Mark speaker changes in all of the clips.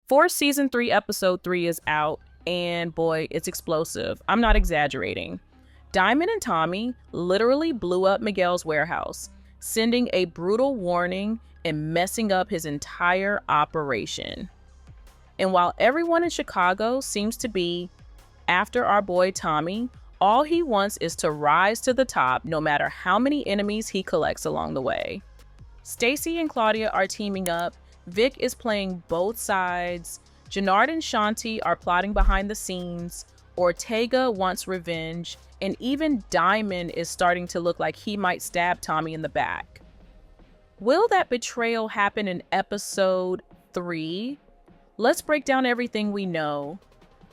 Speaker 1: For season 3, episode 3 is out, and boy, it's explosive. I'm not exaggerating. Diamond and Tommy literally blew up Miguel's warehouse, sending a brutal warning and messing up his entire operation. And while everyone in Chicago seems to be after our boy Tommy, all he wants is to rise to the top no matter how many enemies he collects along the way. Stacy and Claudia are teaming up. Vic is playing both sides. Jenard and Shanti are plotting behind the scenes. Ortega wants revenge. And even Diamond is starting to look like he might stab Tommy in the back. Will that betrayal happen in episode 3? Let's break down everything we know.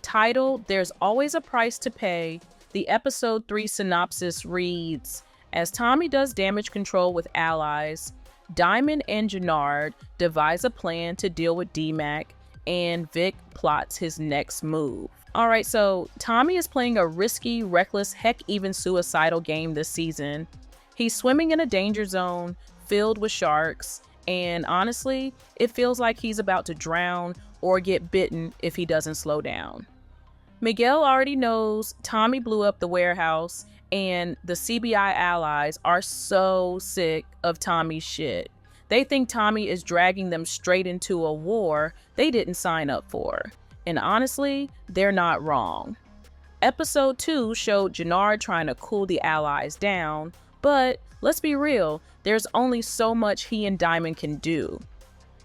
Speaker 1: Title, There's Always a Price to Pay. The episode 3 synopsis reads, as Tommy does damage control with allies, Diamond and Jenard devise a plan to deal with D-Mac, and Vic plots his next move. All right, so Tommy is playing a risky, reckless, heck even suicidal game this season. He's swimming in a danger zone filled with sharks, and honestly, it feels like he's about to drown or get bitten if he doesn't slow down. Miguel already knows Tommy blew up the warehouse, and the CBI allies are so sick of Tommy's shit. They think Tommy is dragging them straight into a war they didn't sign up for. And honestly, they're not wrong. Episode 2 showed Jenard trying to cool the allies down, but let's be real, there's only so much he and Diamond can do.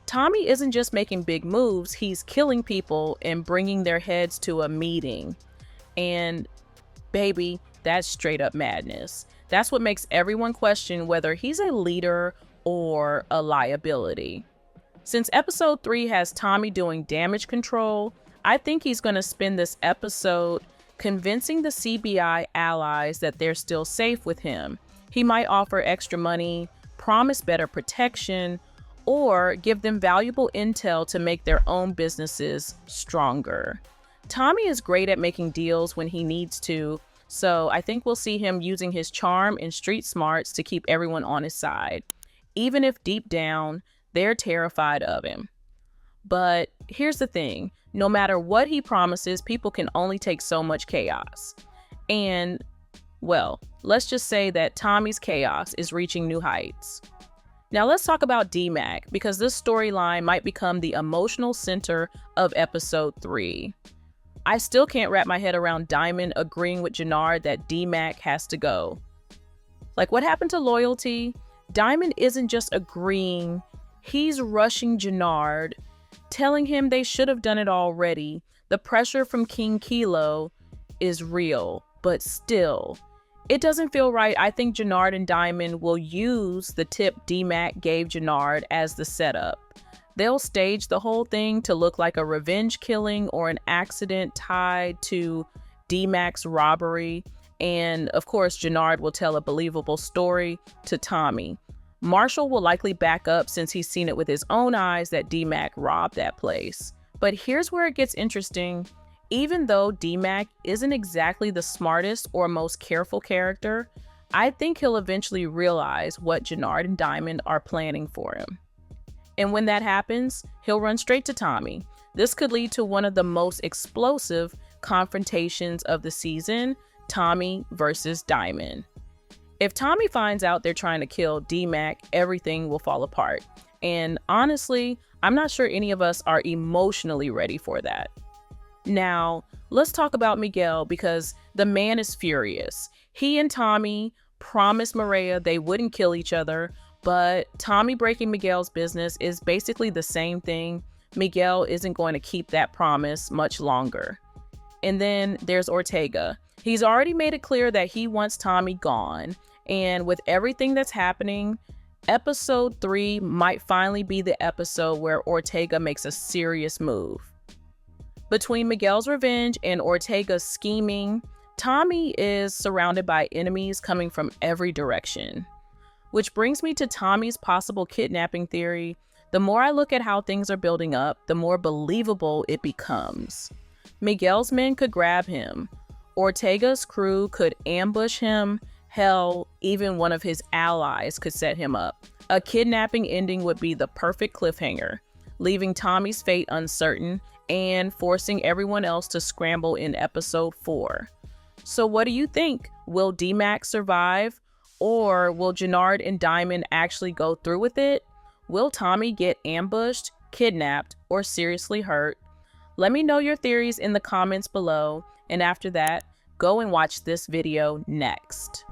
Speaker 1: Tommy isn't just making big moves, he's killing people and bringing their heads to a meeting. And baby, that's straight up madness. That's what makes everyone question whether he's a leader or a liability. Since episode 3 has Tommy doing damage control, I think he's going to spend this episode convincing the CBI allies that they're still safe with him. He might offer extra money, promise better protection, or give them valuable intel to make their own businesses stronger. Tommy is great at making deals when he needs to, so I think we'll see him using his charm and street smarts to keep everyone on his side, even if deep down they're terrified of him. But here's the thing, no matter what he promises, people can only take so much chaos. And, well, let's just say that Tommy's chaos is reaching new heights. Now let's talk about D-Mac, because this storyline might become the emotional center of episode 3. I still can't wrap my head around Diamond agreeing with Jenard that D-Mac has to go. Like, what happened to loyalty? Diamond isn't just agreeing, he's rushing Jenard, telling him they should have done it already. The pressure from King Kilo is real, but still, it doesn't feel right. I think Jenard and Diamond will use the tip D-Mac gave Jenard as the setup. They'll stage the whole thing to look like a revenge killing or an accident tied to D-Mac's robbery. And of course, Jenard will tell a believable story to Tommy. Marshall will likely back up since he's seen it with his own eyes that D-Mac robbed that place. But here's where it gets interesting. Even though D-Mac isn't exactly the smartest or most careful character, I think he'll eventually realize what Jenard and Diamond are planning for him. And when that happens, he'll run straight to Tommy. This could lead to one of the most explosive confrontations of the season, Tommy versus Diamond. If Tommy finds out they're trying to kill D-Mac, everything will fall apart. And honestly, I'm not sure any of us are emotionally ready for that. Now, let's talk about Miguel, because the man is furious. He and Tommy promised Maria they wouldn't kill each other, but Tommy breaking Miguel's business is basically the same thing. Miguel isn't going to keep that promise much longer. And then there's Ortega. He's already made it clear that he wants Tommy gone. And with everything that's happening, episode 3 might finally be the episode where Ortega makes a serious move. Between Miguel's revenge and Ortega's scheming, Tommy is surrounded by enemies coming from every direction. Which brings me to Tommy's possible kidnapping theory. The more I look at how things are building up, the more believable it becomes. Miguel's men could grab him. Ortega's crew could ambush him. Hell, even one of his allies could set him up. A kidnapping ending would be the perfect cliffhanger. leaving Tommy's fate uncertain and forcing everyone else to scramble in episode 4. So what do you think? Will D-Mac survive? Or will Jenard and Diamond actually go through with it? Will Tommy get ambushed, kidnapped, or seriously hurt? Let me know your theories in the comments below, and after that, go and watch this video next.